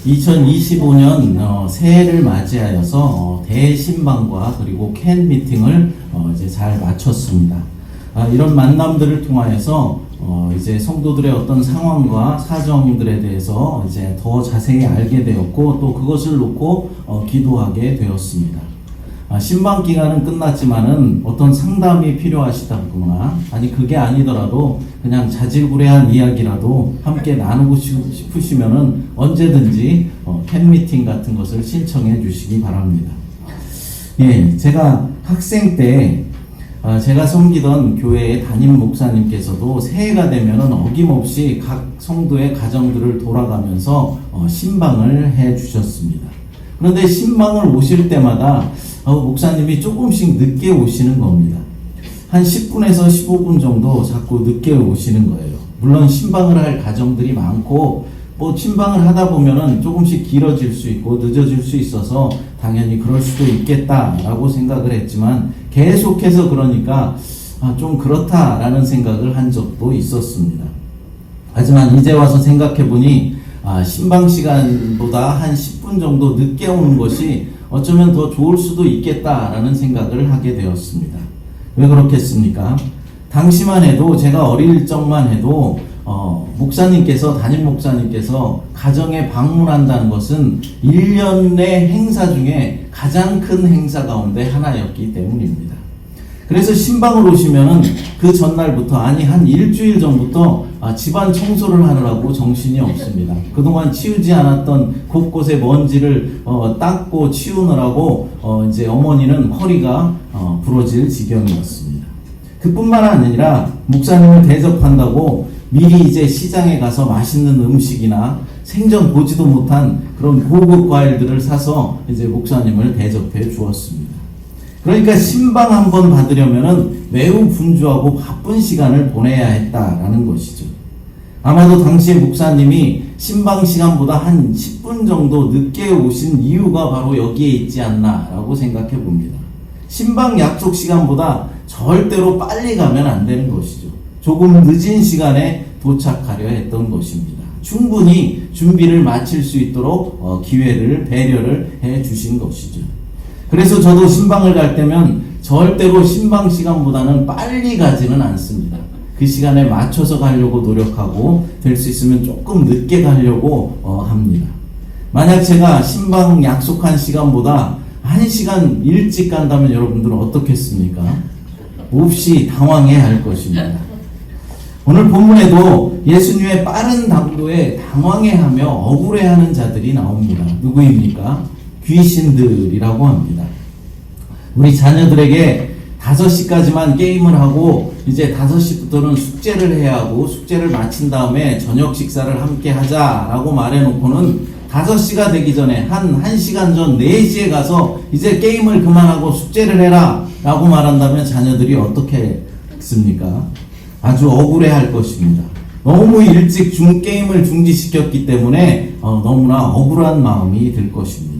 2025년 새해를 맞이하여서 대신방과 그리고 캔 미팅을 이제 잘 마쳤습니다. 이런 만남들을 통하여서 이제 성도들의 어떤 상황과 사정들에 대해서 이제 더 자세히 알게 되었고, 또 그것을 놓고 기도하게 되었습니다. 신방 기간은 끝났지만은 어떤 상담이 필요하시다거나, 아니 그게 아니더라도 그냥 자질구레한 이야기라도 함께 나누고 싶으시면은 언제든지 캔미팅 같은 것을 신청해 주시기 바랍니다. 예, 제가 학생 때 제가 섬기던 교회의 담임 목사님께서도 새해가 되면은 어김없이 각 성도의 가정들을 돌아가면서 신방을 해 주셨습니다. 그런데 신방을 오실 때마다 목사님이 조금씩 늦게 오시는 겁니다. 한 10분에서 15분 정도 자꾸 늦게 오시는 거예요. 물론 신방을 할 가정들이 많고, 신방을 하다 보면은 조금씩 길어질 수 있고 늦어질 수 있어서 당연히 그럴 수도 있겠다라고 생각을 했지만, 계속해서 그러니까 좀 그렇다라는 생각을 한 적도 있었습니다. 하지만 이제 와서 생각해 보니 신방 시간보다 한 10분 정도 늦게 오는 것이 어쩌면 더 좋을 수도 있겠다라는 생각을 하게 되었습니다. 왜 그렇겠습니까? 당시만 해도, 제가 어릴 적만 해도 담임 목사님께서 가정에 방문한다는 것은 1년의 행사 중에 가장 큰 행사 가운데 하나였기 때문입니다. 그래서 신방을 오시면은 그 전날부터, 아니 한 일주일 전부터 집안 청소를 하느라고 정신이 없습니다. 그동안 치우지 않았던 곳곳의 먼지를 닦고 치우느라고 이제 어머니는 허리가 부러질 지경이었습니다. 그뿐만 아니라 목사님을 대접한다고 미리 이제 시장에 가서 맛있는 음식이나 생전 보지도 못한 그런 고급 과일들을 사서 이제 목사님을 대접해 주었습니다. 그러니까 신방 한번 받으려면은 매우 분주하고 바쁜 시간을 보내야 했다라는 것이죠. 아마도 당시에 목사님이 신방 시간보다 한 10분 정도 늦게 오신 이유가 바로 여기에 있지 않나라고 생각해 봅니다. 신방 약속 시간보다 절대로 빨리 가면 안 되는 것이죠. 조금 늦은 시간에 도착하려 했던 것입니다. 충분히 준비를 마칠 수 있도록 배려를 해 주신 것이죠. 그래서 저도 신방을 갈 때면 절대로 신방 시간보다는 빨리 가지는 않습니다. 그 시간에 맞춰서 가려고 노력하고, 될 수 있으면 조금 늦게 가려고 합니다. 만약 제가 신방 약속한 시간보다 1시간 일찍 간다면 여러분들은 어떻겠습니까? 몹시 당황해야 할 것입니다. 오늘 본문에도 예수님의 빠른 당도에 당황해하며 억울해하는 자들이 나옵니다. 누구입니까? 귀신들이라고 합니다. 우리 자녀들에게 5시까지만 게임을 하고 이제 5시부터는 숙제를 해야 하고, 숙제를 마친 다음에 저녁 식사를 함께 하자라고 말해놓고는 5시가 되기 전에 한 1시간 전 4시에 가서 이제 게임을 그만하고 숙제를 해라 라고 말한다면 자녀들이 어떻게 했습니까? 아주 억울해할 것입니다. 너무 일찍 게임을 중지시켰기 때문에 너무나 억울한 마음이 들 것입니다.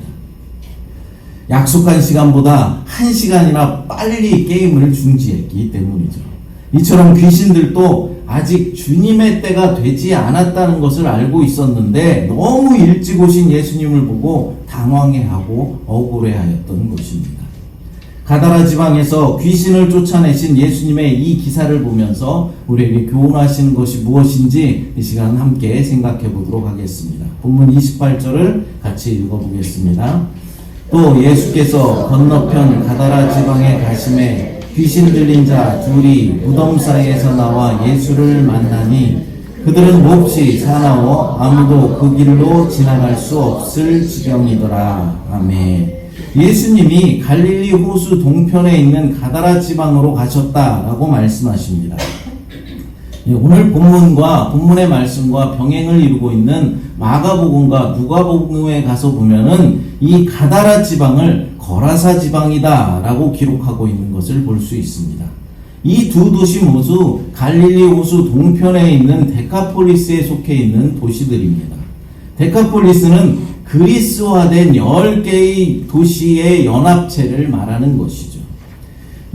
약속한 시간보다 1시간이나 빨리 게임을 중지했기 때문이죠. 이처럼 귀신들도 아직 주님의 때가 되지 않았다는 것을 알고 있었는데 너무 일찍 오신 예수님을 보고 당황해하고 억울해하였던 것입니다. 가다라 지방에서 귀신을 쫓아내신 예수님의 이 기사를 보면서 우리에게 교훈하시는 것이 무엇인지 이 시간 함께 생각해 보도록 하겠습니다. 본문 28절을 같이 읽어보겠습니다. 또 예수께서 건너편 가다라 지방에 가심에 귀신 들린 자 둘이 무덤 사이에서 나와 예수를 만나니 그들은 몹시 사나워 아무도 그 길로 지나갈 수 없을 지경이더라. 아멘. 예수님이 갈릴리 호수 동편에 있는 가다라 지방으로 가셨다라고 말씀하십니다. 오늘 본문의 말씀과 병행을 이루고 있는 마가복음과 누가복음에 가서 보면은 이 가다라 지방을 거라사 지방이다라고 기록하고 있는 것을 볼 수 있습니다. 이 두 도시 모두 갈릴리 호수 동편에 있는 데카폴리스에 속해 있는 도시들입니다. 데카폴리스는 그리스화된 10개의 도시의 연합체를 말하는 것이죠.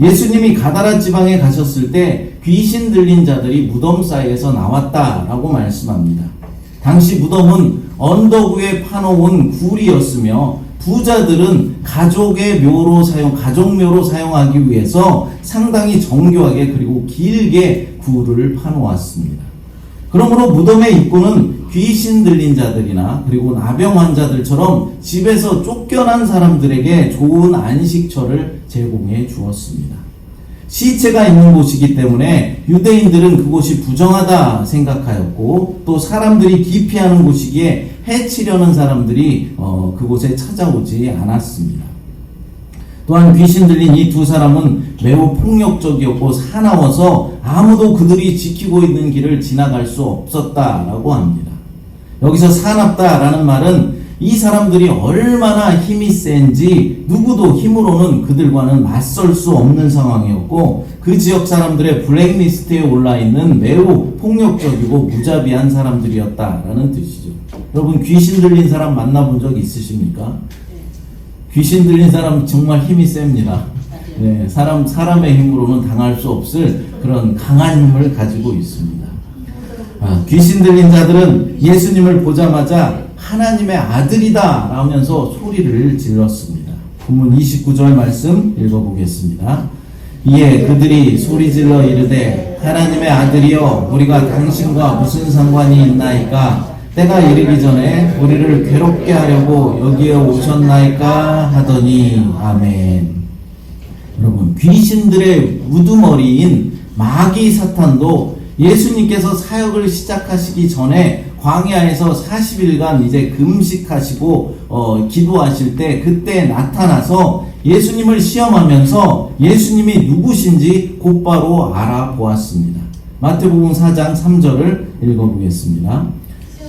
예수님이 가다라 지방에 가셨을 때 귀신 들린 자들이 무덤 사이에서 나왔다라고 말씀합니다. 당시 무덤은 언덕 위에 파놓은 굴이었으며 부자들은 가족묘로 사용하기 위해서 상당히 정교하게 그리고 길게 굴을 파놓았습니다. 그러므로 무덤의 입구는 귀신 들린 자들이나 그리고 나병 환자들처럼 집에서 쫓겨난 사람들에게 좋은 안식처를 제공해 주었습니다. 시체가 있는 곳이기 때문에 유대인들은 그곳이 부정하다 생각하였고, 또 사람들이 기피하는 곳이기에 해치려는 사람들이 그곳에 찾아오지 않았습니다. 또한 귀신 들린 이 두 사람은 매우 폭력적이었고 사나워서 아무도 그들이 지키고 있는 길을 지나갈 수 없었다라고 합니다. 여기서 사납다라는 말은 이 사람들이 얼마나 힘이 센지 누구도 힘으로는 그들과는 맞설 수 없는 상황이었고, 그 지역 사람들의 블랙리스트에 올라있는 매우 폭력적이고 무자비한 사람들이었다라는 뜻이죠. 여러분, 귀신 들린 사람 만나본 적 있으십니까? 귀신 들린 사람 정말 힘이 셉니다. 네, 사람의 힘으로는 당할 수 없을 그런 강한 힘을 가지고 있습니다. 귀신 들린 자들은 예수님을 보자마자 하나님의 아들이다 라면서 소리를 질렀습니다. 본문 29절 말씀 읽어보겠습니다. 이에 그들이 소리질러 이르되 하나님의 아들이여 우리가 당신과 무슨 상관이 있나이까? 때가 이르기 전에 우리를 괴롭게 하려고 여기에 오셨나이까 하더니 아멘. 여러분, 귀신들의 우두머리인 마귀 사탄도 예수님께서 사역을 시작하시기 전에 광야에서 40일간 이제 금식하시고 기도하실 때 그때 나타나서 예수님을 시험하면서 예수님이 누구신지 곧바로 알아보았습니다. 마태복음 4장 3절을 읽어보겠습니다.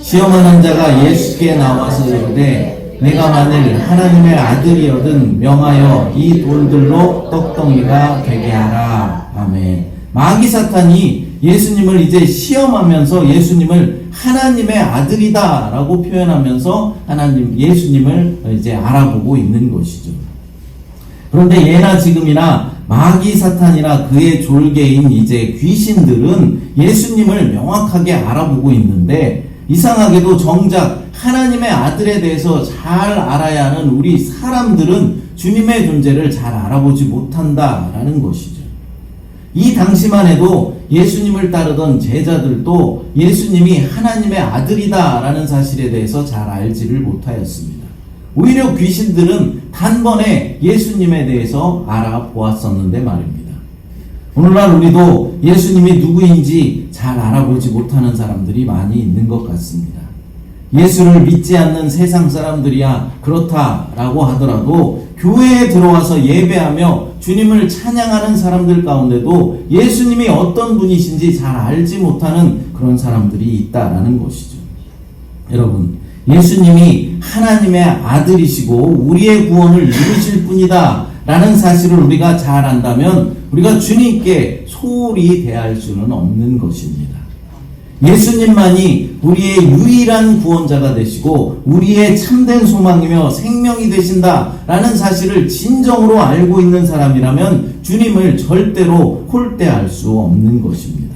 시험하는 자가 예수께 나와서 이르되 내가 만일 하나님의 아들이거든 명하여 이 돌들로 떡덩이가 되게 하라. 아멘. 마귀 사탄이 예수님을 이제 시험하면서 예수님을 하나님의 아들이다 라고 표현하면서 예수님을 이제 알아보고 있는 것이죠. 그런데 예나 지금이나 마귀 사탄이나 그의 졸개인 이제 귀신들은 예수님을 명확하게 알아보고 있는데, 이상하게도 정작 하나님의 아들에 대해서 잘 알아야 하는 우리 사람들은 주님의 존재를 잘 알아보지 못한다라는 것이죠. 이 당시만 해도 예수님을 따르던 제자들도 예수님이 하나님의 아들이다라는 사실에 대해서 잘 알지를 못하였습니다. 오히려 귀신들은 단번에 예수님에 대해서 알아보았었는데 말입니다. 오늘날 우리도 예수님이 누구인지 잘 알아보지 못하는 사람들이 많이 있는 것 같습니다. 예수를 믿지 않는 세상 사람들이야 그렇다라고 하더라도 교회에 들어와서 예배하며 주님을 찬양하는 사람들 가운데도 예수님이 어떤 분이신지 잘 알지 못하는 그런 사람들이 있다라는 것이죠. 여러분, 예수님이 하나님의 아들이시고 우리의 구원을 이루실 분이다 라는 사실을 우리가 잘 안다면 우리가 주님께 소홀히 대할 수는 없는 것입니다. 예수님만이 우리의 유일한 구원자가 되시고 우리의 참된 소망이며 생명이 되신다 라는 사실을 진정으로 알고 있는 사람이라면 주님을 절대로 홀대할 수 없는 것입니다.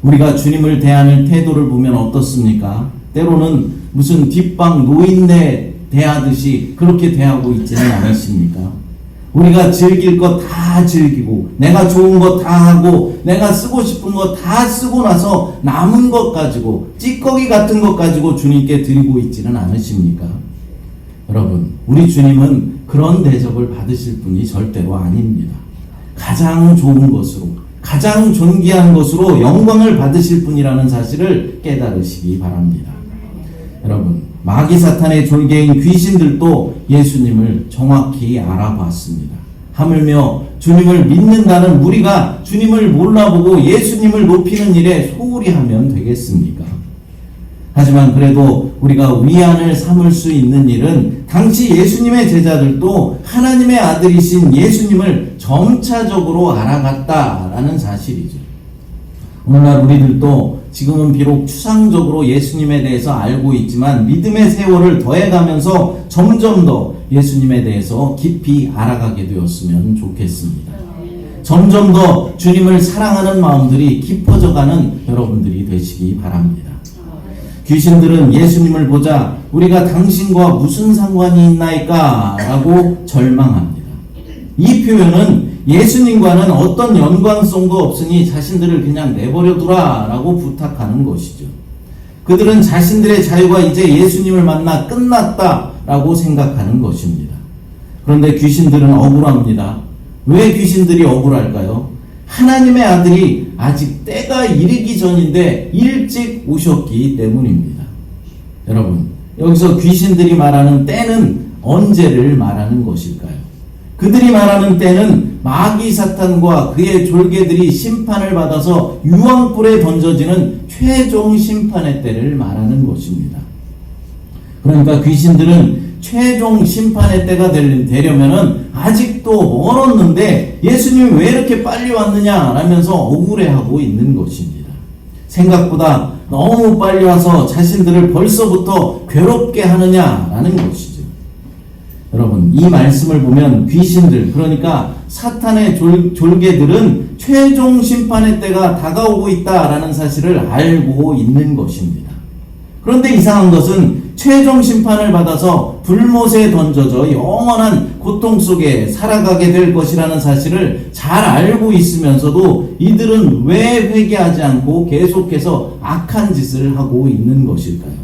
우리가 주님을 대하는 태도를 보면 어떻습니까? 때로는 무슨 뒷방 노인네 대하듯이 그렇게 대하고 있지는 않으십니까? 우리가 즐길 것 다 즐기고 내가 좋은 것 다 하고 내가 쓰고 싶은 것 다 쓰고 나서 남은 것 가지고 찌꺼기 같은 것 가지고 주님께 드리고 있지는 않으십니까? 여러분, 우리 주님은 그런 대접을 받으실 분이 절대로 아닙니다. 가장 좋은 것으로, 가장 존귀한 것으로 영광을 받으실 분이라는 사실을 깨달으시기 바랍니다. 여러분, 마귀 사탄의 졸개인 귀신들도 예수님을 정확히 알아봤습니다. 하물며 주님을 믿는다는 우리가 주님을 몰라보고 예수님을 높이는 일에 소홀히 하면 되겠습니까? 하지만 그래도 우리가 위안을 삼을 수 있는 일은 당시 예수님의 제자들도 하나님의 아들이신 예수님을 점차적으로 알아갔다라는 사실이죠. 오늘날 우리들도 지금은 비록 추상적으로 예수님에 대해서 알고 있지만 믿음의 세월을 더해가면서 점점 더 예수님에 대해서 깊이 알아가게 되었으면 좋겠습니다. 점점 더 주님을 사랑하는 마음들이 깊어져가는 여러분들이 되시기 바랍니다. 귀신들은 예수님을 보자 우리가 당신과 무슨 상관이 있나이까? 라고 절망합니다. 이 표현은 예수님과는 어떤 연관성도 없으니 자신들을 그냥 내버려 두라 라고 부탁하는 것이죠. 그들은 자신들의 자유가 이제 예수님을 만나 끝났다 라고 생각하는 것입니다. 그런데 귀신들은 억울합니다. 왜 귀신들이 억울할까요? 하나님의 아들이 아직 때가 이르기 전인데 일찍 오셨기 때문입니다. 여러분, 여기서 귀신들이 말하는 때는 언제를 말하는 것일까요? 그들이 말하는 때는 마귀 사탄과 그의 졸개들이 심판을 받아서 유황불에 던져지는 최종 심판의 때를 말하는 것입니다. 그러니까 귀신들은 최종 심판의 때가 되려면은 아직도 멀었는데 예수님이 왜 이렇게 빨리 왔느냐 라면서 억울해하고 있는 것입니다. 생각보다 너무 빨리 와서 자신들을 벌써부터 괴롭게 하느냐라는 것이죠. 여러분, 이 말씀을 보면 귀신들, 그러니까 사탄의 졸개들은 최종 심판의 때가 다가오고 있다라는 사실을 알고 있는 것입니다. 그런데 이상한 것은 최종 심판을 받아서 불못에 던져져 영원한 고통 속에 살아가게 될 것이라는 사실을 잘 알고 있으면서도 이들은 왜 회개하지 않고 계속해서 악한 짓을 하고 있는 것일까요?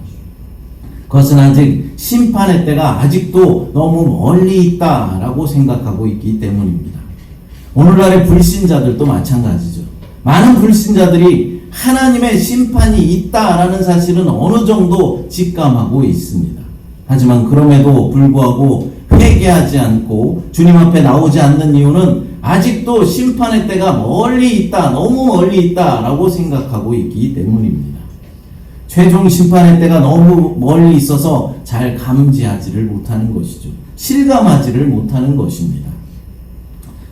그것은 아직 심판의 때가 아직도 너무 멀리 있다라고 생각하고 있기 때문입니다. 오늘날의 불신자들도 마찬가지죠. 많은 불신자들이 하나님의 심판이 있다라는 사실은 어느 정도 직감하고 있습니다. 하지만 그럼에도 불구하고 회개하지 않고 주님 앞에 나오지 않는 이유는 아직도 심판의 때가 멀리 있다, 너무 멀리 있다라고 생각하고 있기 때문입니다. 최종 심판의 때가 너무 멀리 있어서 잘 감지하지를 못하는 것이죠. 실감하지를 못하는 것입니다.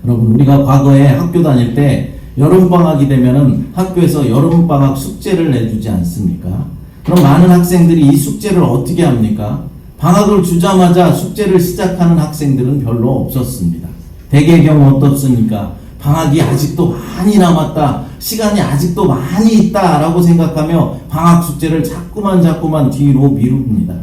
여러분, 우리가 과거에 학교 다닐 때 여름방학이 되면은 학교에서 여름방학 숙제를 내주지 않습니까? 그럼 많은 학생들이 이 숙제를 어떻게 합니까? 방학을 주자마자 숙제를 시작하는 학생들은 별로 없었습니다. 대개의 경우 어떻습니까? 방학이 아직도 많이 남았다, 시간이 아직도 많이 있다 라고 생각하며 방학 숙제를 자꾸만 뒤로 미룹니다.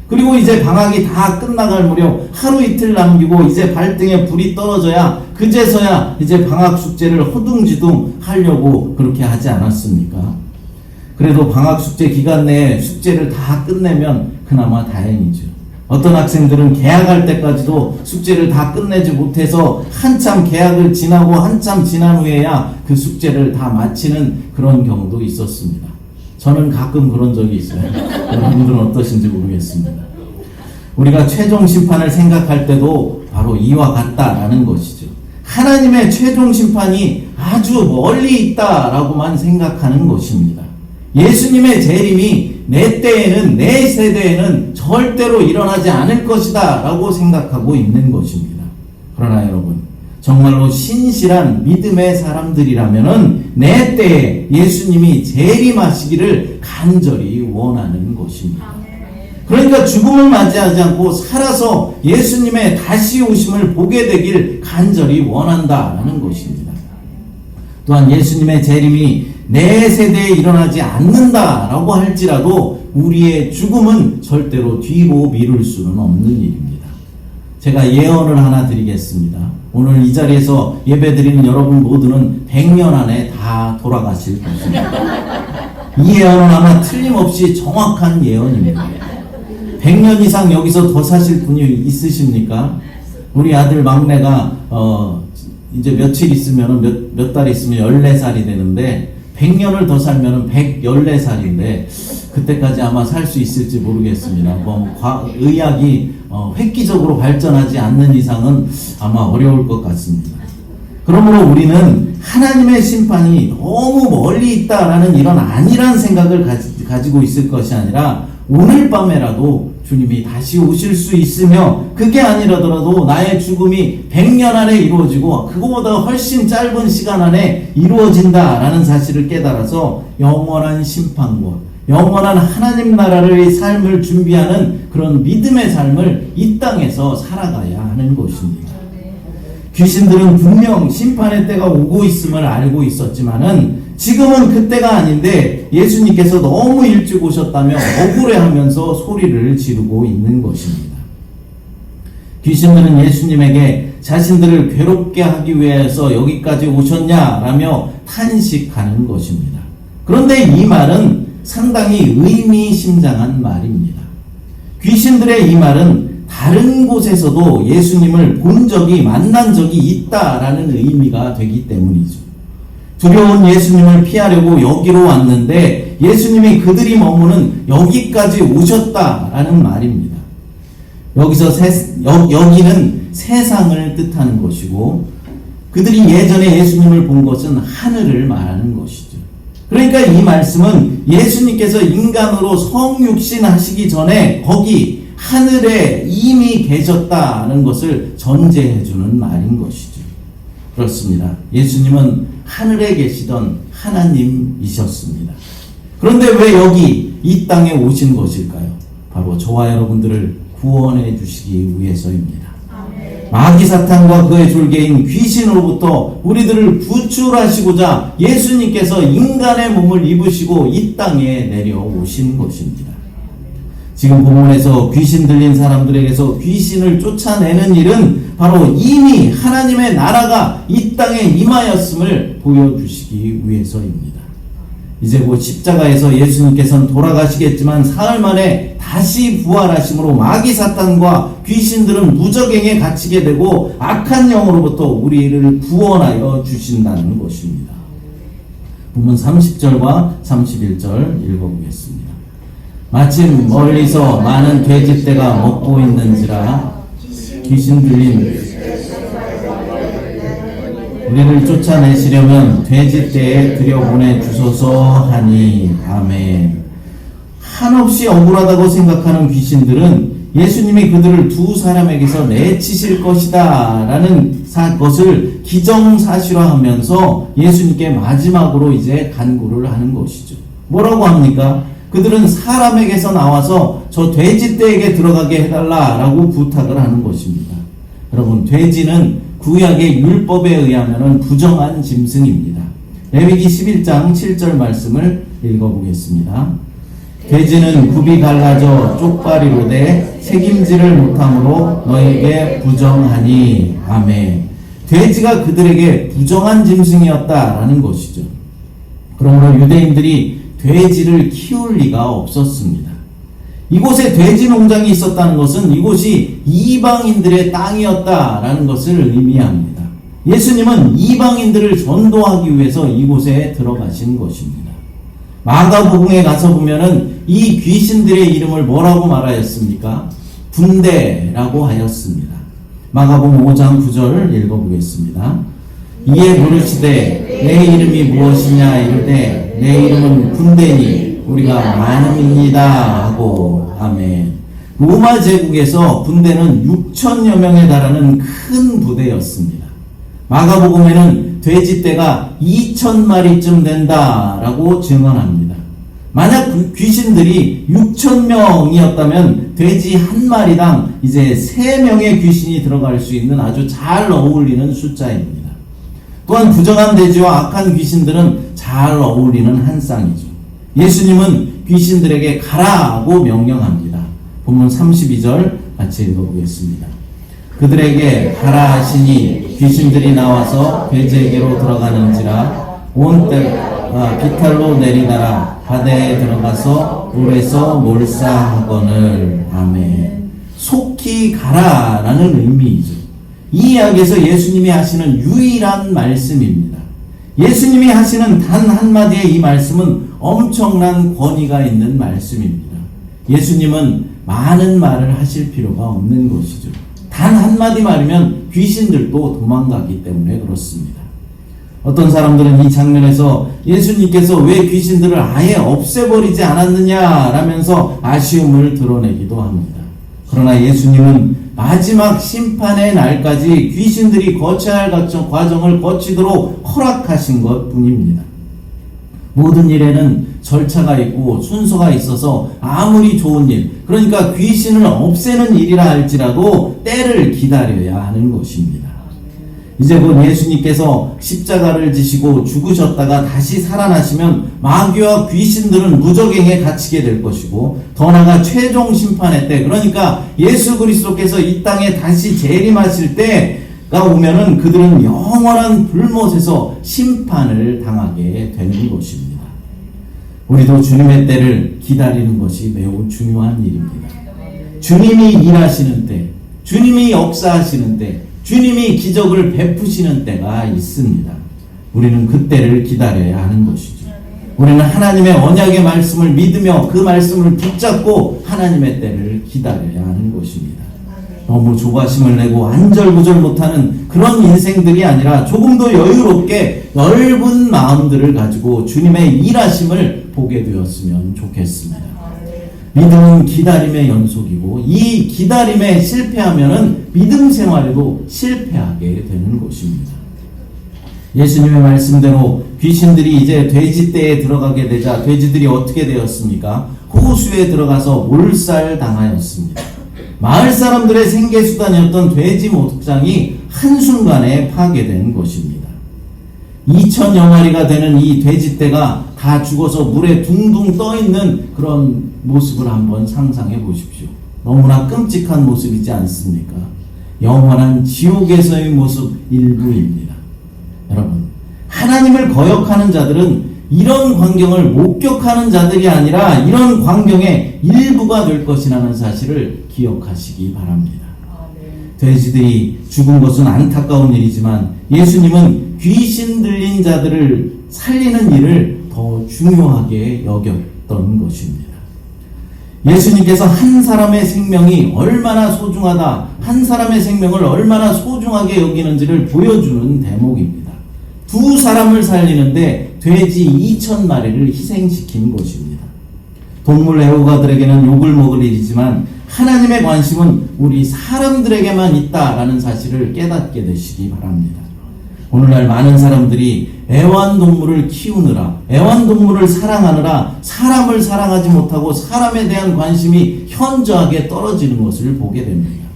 그리고 이제 방학이 다 끝나갈 무렵 하루 이틀 남기고 이제 발등에 불이 떨어져야 그제서야 이제 방학 숙제를 허둥지둥 하려고 그렇게 하지 않았습니까? 그래도 방학 숙제 기간 내에 숙제를 다 끝내면 그나마 다행이죠. 어떤 학생들은 개학할 때까지도 숙제를 다 끝내지 못해서 한참 개학을 지나고 한참 지난 후에야 그 숙제를 다 마치는 그런 경우도 있었습니다. 저는 가끔 그런 적이 있어요. 여러분들은 어떠신지 모르겠습니다. 우리가 최종 심판을 생각할 때도 바로 이와 같다라는 것이죠. 하나님의 최종 심판이 아주 멀리 있다라고만 생각하는 것입니다. 예수님의 재림이 내 때에는, 내 세대에는 절대로 일어나지 않을 것이다 라고 생각하고 있는 것입니다. 그러나 여러분, 정말로 신실한 믿음의 사람들이라면은 내 때에 예수님이 재림하시기를 간절히 원하는 것입니다. 그러니까 죽음을 맞이하지 않고 살아서 예수님의 다시 오심을 보게 되길 간절히 원한다라는 것입니다. 또한 예수님의 재림이 내 세대에 일어나지 않는다라고 할지라도 우리의 죽음은 절대로 뒤로 미룰 수는 없는 일입니다. 제가 예언을 하나 드리겠습니다. 오늘 이 자리에서 예배드리는 여러분 모두는 100년 안에 다 돌아가실 것입니다. 이 예언은 아마 틀림없이 정확한 예언입니다. 100년 이상 여기서 더 사실 분이 있으십니까? 우리 아들 막내가 이제 며칠 있으면 몇 달 있으면 14살이 되는데 100년을 더 살면 114살인데 그때까지 아마 살 수 있을지 모르겠습니다. 의학이 획기적으로 발전하지 않는 이상은 아마 어려울 것 같습니다. 그러므로 우리는 하나님의 심판이 너무 멀리 있다라는 이런 안일한 생각을 가지고 있을 것이 아니라 오늘 밤에라도 주님이 다시 오실 수 있으며 그게 아니라더라도 나의 죽음이 100년 안에 이루어지고 그거보다 훨씬 짧은 시간 안에 이루어진다라는 사실을 깨달아서 영원한 심판과 영원한 하나님 나라의 삶을 준비하는 그런 믿음의 삶을 이 땅에서 살아가야 하는 것입니다. 귀신들은 분명 심판의 때가 오고 있음을 알고 있었지만은 지금은 그때가 아닌데 예수님께서 너무 일찍 오셨다며 억울해하면서 소리를 지르고 있는 것입니다. 귀신들은 예수님에게 자신들을 괴롭게 하기 위해서 여기까지 오셨냐라며 탄식하는 것입니다. 그런데 이 말은 상당히 의미심장한 말입니다. 귀신들의 이 말은 다른 곳에서도 예수님을 만난 적이 있다라는 의미가 되기 때문이죠. 두려운 예수님을 피하려고 여기로 왔는데 예수님이 그들이 머무는 여기까지 오셨다라는 말입니다. 여기서 여기는 세상을 뜻하는 것이고 그들이 예전에 예수님을 본 것은 하늘을 말하는 것이죠. 그러니까 이 말씀은 예수님께서 인간으로 성육신 하시기 전에 거기 하늘에 이미 계셨다는 것을 전제해 주는 말인 것이죠. 그렇습니다. 예수님은 하늘에 계시던 하나님이셨습니다. 그런데 왜 여기 이 땅에 오신 것일까요? 바로 저와 여러분들을 구원해 주시기 위해서입니다. 마귀 사탄과 그의 졸개인 귀신으로부터 우리들을 구출하시고자 예수님께서 인간의 몸을 입으시고 이 땅에 내려오신 것입니다. 지금 본문에서 귀신 들린 사람들에게서 귀신을 쫓아내는 일은 바로 이미 하나님의 나라가 이 땅에 임하였음을 보여주시기 위해서입니다. 이제 곧 십자가에서 예수님께서는 돌아가시겠지만 사흘 만에 다시 부활하심으로 마귀 사탄과 귀신들은 무저갱에 갇히게 되고 악한 영으로부터 우리를 구원하여 주신다는 것입니다. 본문 30절과 31절 읽어보겠습니다. 마침 멀리서 많은 돼지떼가 먹고 있는지라 귀신 들린 우리를 쫓아내시려면 돼지떼에 들여보내 주소서 하니 아멘. 한없이 억울하다고 생각하는 귀신들은 예수님이 그들을 두 사람에게서 내치실 것이다 라는 것을 기정사실화하면서 예수님께 마지막으로 이제 간구를 하는 것이죠. 뭐라고 합니까? 그들은 사람에게서 나와서 저 돼지떼에게 들어가게 해달라라고 부탁을 하는 것입니다. 여러분, 돼지는 구약의 율법에 의하면 부정한 짐승입니다. 레위기 11장 7절 말씀을 읽어보겠습니다. 돼지는 굽이 갈라져 쪽발이로 돼 책임지를 못함으로 너에게 부정하니 아멘. 돼지가 그들에게 부정한 짐승이었다라는 것이죠. 그러므로 유대인들이 돼지를 키울 리가 없었습니다. 이곳에 돼지 농장이 있었다는 것은 이곳이 이방인들의 땅이었다라는 것을 의미합니다. 예수님은 이방인들을 전도하기 위해서 이곳에 들어가신 것입니다. 마가복음에 가서 보면은 이 귀신들의 이름을 뭐라고 말하였습니까? 군대라고 하였습니다. 마가복음 5장 9절 읽어보겠습니다. 이에 물으시되 내 이름이 무엇이냐 이르되 내 이름은 군대니 우리가 많음이니이다 하고 아멘. 로마 제국에서 군대는 6천여 명에 달하는 큰 부대였습니다. 마가복음에는 돼지떼가 2,000마리쯤 된다라고 증언합니다. 만약 귀신들이 6,000명이었다면 돼지 한 마리당 이제 3명의 귀신이 들어갈 수 있는 아주 잘 어울리는 숫자입니다. 또한 부정한 돼지와 악한 귀신들은 잘 어울리는 한 쌍이죠. 예수님은 귀신들에게 가라고 명령합니다. 본문 32절 같이 읽어보겠습니다. 그들에게 가라 하시니 귀신들이 나와서 돼지에게로 들어가는지라 온 때가 비탈로 내리다라 바다에 들어가서 물에서 몰사하거늘 아멘. 속히 가라라는 의미이죠. 이 이야기에서 예수님이 하시는 유일한 말씀입니다. 예수님이 하시는 단 한마디의 이 말씀은 엄청난 권위가 있는 말씀입니다. 예수님은 많은 말을 하실 필요가 없는 것이죠. 단 한마디 말이면 귀신들도 도망가기 때문에 그렇습니다. 어떤 사람들은 이 장면에서 예수님께서 왜 귀신들을 아예 없애버리지 않았느냐라면서 아쉬움을 드러내기도 합니다. 그러나 예수님은 마지막 심판의 날까지 귀신들이 거쳐야 할 과정을 거치도록 허락하신 것 뿐입니다. 모든 일에는 절차가 있고 순서가 있어서 아무리 좋은 일, 그러니까 귀신을 없애는 일이라 할지라도 때를 기다려야 하는 것입니다. 이제 곧 예수님께서 십자가를 지시고 죽으셨다가 다시 살아나시면 마귀와 귀신들은 무저갱에 갇히게 될 것이고, 더 나아가 최종 심판의 때, 그러니까 예수 그리스도께서 이 땅에 다시 재림하실 때가 오면은 그들은 영원한 불못에서 심판을 당하게 되는 것입니다. 우리도 주님의 때를 기다리는 것이 매우 중요한 일입니다. 주님이 일하시는 때, 주님이 역사하시는 때, 주님이 기적을 베푸시는 때가 있습니다. 우리는 그때를 기다려야 하는 것이죠. 우리는 하나님의 언약의 말씀을 믿으며 그 말씀을 붙잡고 하나님의 때를 기다려야 하는 것입니다. 너무 조바심을 내고 안절부절 못하는 그런 인생들이 아니라 조금 더 여유롭게 넓은 마음들을 가지고 주님의 일하심을 보게 되었으면 좋겠습니다. 믿음은 기다림의 연속이고, 이 기다림에 실패하면은 믿음 생활에도 실패하게 되는 것입니다. 예수님의 말씀대로 귀신들이 이제 돼지떼에 들어가게 되자 돼지들이 어떻게 되었습니까? 호수에 들어가서 몰살당하였습니다. 마을 사람들의 생계수단이었던 돼지 목장이 한순간에 파괴된 것입니다. 2,000여 마리가 되는 이 돼지떼가 다 죽어서 물에 둥둥 떠있는 그런 모습을 한번 상상해 보십시오. 너무나 끔찍한 모습이지 않습니까? 영원한 지옥에서의 모습 일부입니다. 여러분, 하나님을 거역하는 자들은 이런 광경을 목격하는 자들이 아니라 이런 광경의 일부가 될 것이라는 사실을 기억하시기 바랍니다. 돼지들이 죽은 것은 안타까운 일이지만 예수님은 귀신 들린 자들을 살리는 일을 더 중요하게 여겼던 것입니다. 예수님께서 한 사람의 생명이 얼마나 소중하다, 한 사람의 생명을 얼마나 소중하게 여기는지를 보여주는 대목입니다. 두 사람을 살리는데 돼지 2,000마리를 희생시킨 것입니다. 동물 애호가들에게는 욕을 먹을 일이지만 하나님의 관심은 우리 사람들에게만 있다라는 사실을 깨닫게 되시기 바랍니다. 오늘날 많은 사람들이 애완동물을 키우느라, 애완동물을 사랑하느라 사람을 사랑하지 못하고 사람에 대한 관심이 현저하게 떨어지는 것을 보게 됩니다.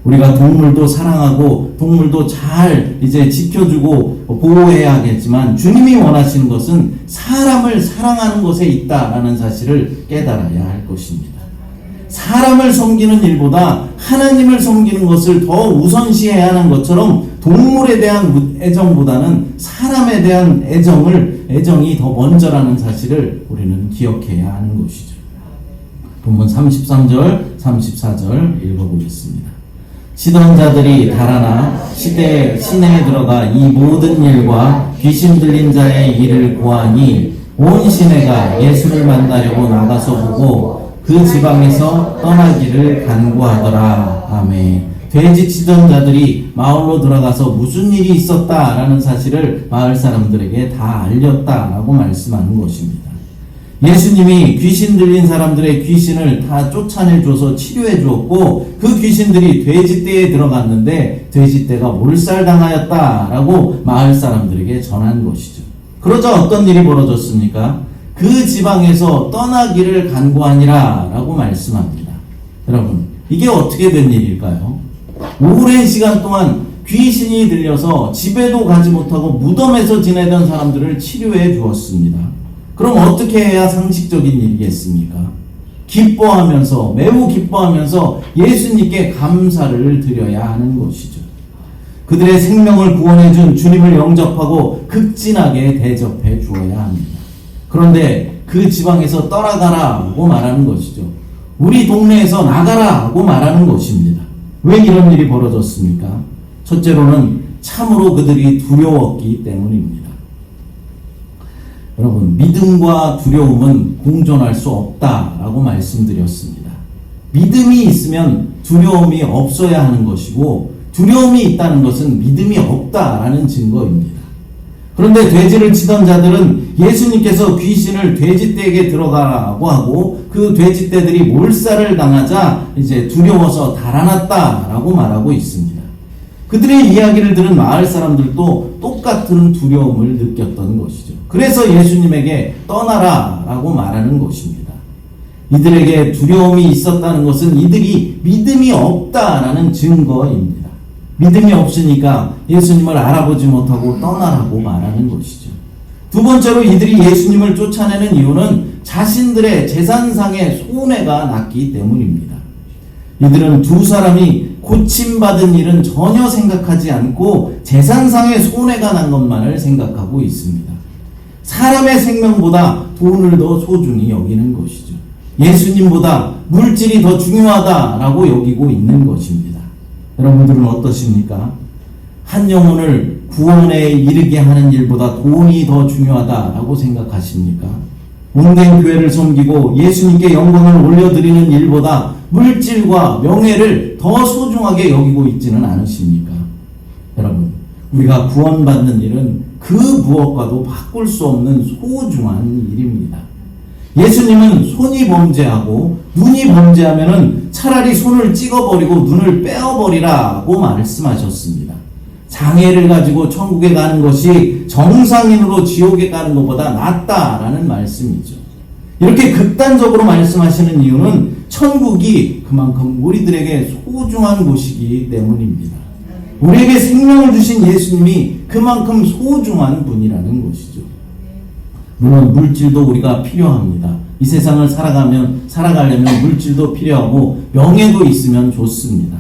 우리가 동물도 사랑하고 동물도 잘 이제 지켜주고 보호해야 하겠지만 주님이 원하시는 것은 사람을 사랑하는 것에 있다라는 사실을 깨달아야 할 것입니다. 사람을 섬기는 일보다 하나님을 섬기는 것을 더 우선시해야 하는 것처럼 동물에 대한 애정보다는 사람에 대한 애정이 더 먼저라는 사실을 우리는 기억해야 하는 것이죠. 본문 33절, 34절 읽어보겠습니다. 치던 자들이 달아나 시내에 들어가 이 모든 일과 귀신 들린 자의 일을 고하니 온 시내가 예수를 만나려고 나가서 보고 그 지방에서 떠나기를 간구하더라. 아멘. 돼지 치던 자들이 마을로 들어가서 무슨 일이 있었다라는 사실을 마을 사람들에게 다 알렸다라고 말씀하는 것입니다. 예수님이 귀신 들린 사람들의 귀신을 다 쫓아내줘서 치료해 주었고 그 귀신들이 돼지떼에 들어갔는데 돼지떼가 몰살당하였다라고 마을 사람들에게 전한 것이죠. 그러자 어떤 일이 벌어졌습니까? 그 지방에서 떠나기를 간구하니라 라고 말씀합니다. 여러분, 이게 어떻게 된 일일까요? 오랜 시간 동안 귀신이 들려서 집에도 가지 못하고 무덤에서 지내던 사람들을 치료해 주었습니다. 그럼 어떻게 해야 상식적인 일이겠습니까? 기뻐하면서, 매우 기뻐하면서 예수님께 감사를 드려야 하는 것이죠. 그들의 생명을 구원해준 주님을 영접하고 극진하게 대접해 주어야 합니다. 그런데 그 지방에서 떠나가라고 말하는 것이죠. 우리 동네에서 나가라고 말하는 것입니다. 왜 이런 일이 벌어졌습니까? 첫째로는 참으로 그들이 두려웠기 때문입니다. 여러분, 믿음과 두려움은 공존할 수 없다라고 말씀드렸습니다. 믿음이 있으면 두려움이 없어야 하는 것이고 두려움이 있다는 것은 믿음이 없다라는 증거입니다. 그런데 돼지를 치던 자들은 예수님께서 귀신을 돼지떼에게 들어가라고 하고 그 돼지떼들이 몰살을 당하자 이제 두려워서 달아났다라고 말하고 있습니다. 그들의 이야기를 들은 마을 사람들도 똑같은 두려움을 느꼈던 것이죠. 그래서 예수님에게 떠나라라고 말하는 것입니다. 이들에게 두려움이 있었다는 것은 이들이 믿음이 없다라는 증거입니다. 믿음이 없으니까 예수님을 알아보지 못하고 떠나라고 말하는 것이죠. 두 번째로 이들이 예수님을 쫓아내는 이유는 자신들의 재산상의 손해가 났기 때문입니다. 이들은 두 사람이 고침받은 일은 전혀 생각하지 않고 재산상의 손해가 난 것만을 생각하고 있습니다. 사람의 생명보다 돈을 더 소중히 여기는 것이죠. 예수님보다 물질이 더 중요하다라고 여기고 있는 것입니다. 여러분들은 어떠십니까? 한 영혼을 구원에 이르게 하는 일보다 돈이 더 중요하다라고 생각하십니까? 온된 교회를 섬기고 예수님께 영광을 올려드리는 일보다 물질과 명예를 더 소중하게 여기고 있지는 않으십니까? 여러분, 우리가 구원받는 일은 그 무엇과도 바꿀 수 없는 소중한 일입니다. 예수님은 손이 범죄하고 눈이 범죄하면은 차라리 손을 찍어버리고 눈을 빼어버리라고 말씀하셨습니다. 장애를 가지고 천국에 가는 것이 정상인으로 지옥에 가는 것보다 낫다라는 말씀이죠. 이렇게 극단적으로 말씀하시는 이유는 천국이 그만큼 우리들에게 소중한 곳이기 때문입니다. 우리에게 생명을 주신 예수님이 그만큼 소중한 분이라는 것이죠. 물론 물질도 우리가 필요합니다. 이 세상을 살아가려면 물질도 필요하고 명예도 있으면 좋습니다.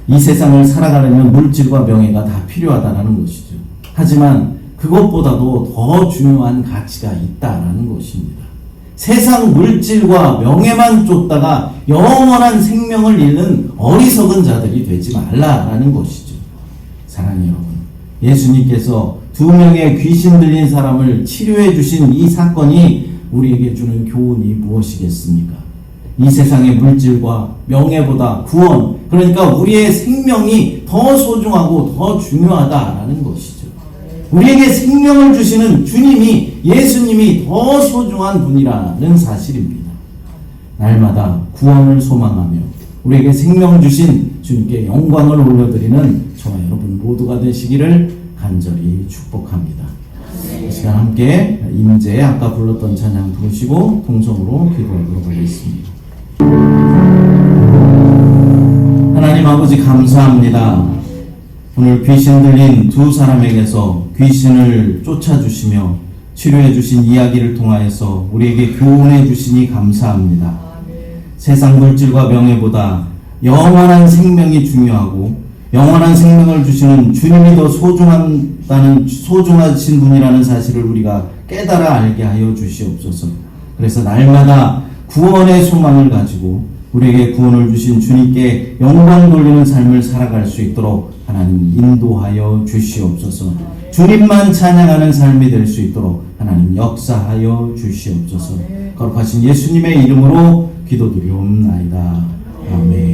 이 세상을 살아가려면 물질과 명예가 다 필요하다는 것이죠. 하지만 그것보다도 더 중요한 가치가 있다라는 것입니다. 세상 물질과 명예만 쫓다가 영원한 생명을 잃는 어리석은 자들이 되지 말라라는 것이죠. 사랑하는 여러분, 예수님께서 2명의 귀신 들린 사람을 치료해 주신 이 사건이 우리에게 주는 교훈이 무엇이겠습니까? 이 세상의 물질과 명예보다 구원, 그러니까 우리의 생명이 더 소중하고 더 중요하다라는 것이죠. 우리에게 생명을 주시는 주님이, 예수님이 더 소중한 분이라는 사실입니다. 날마다 구원을 소망하며 우리에게 생명 주신 주님께 영광을 올려드리는 저와 여러분 모두가 되시기를 간절히 축복합니다. 이 시간 함께 임재 아까 불렀던 찬양 부르시고 동성으로 기도하도록 하겠습니다. 하나님 아버지 감사합니다. 오늘 귀신 들린 두 사람에게서 귀신을 쫓아주시며 치료해 주신 이야기를 통하여서 우리에게 교훈해 주시니 감사합니다. 세상 물질과 명예보다 영원한 생명이 중요하고 영원한 생명을 주시는 주님이 더 소중하신 분이라는 사실을 우리가 깨달아 알게 하여 주시옵소서. 그래서 날마다 구원의 소망을 가지고 우리에게 구원을 주신 주님께 영광 돌리는 삶을 살아갈 수 있도록 하나님 인도하여 주시옵소서. 주님만 찬양하는 삶이 될 수 있도록 하나님 역사하여 주시옵소서. 거룩하신 예수님의 이름으로 기도드리옵나이다. 아멘.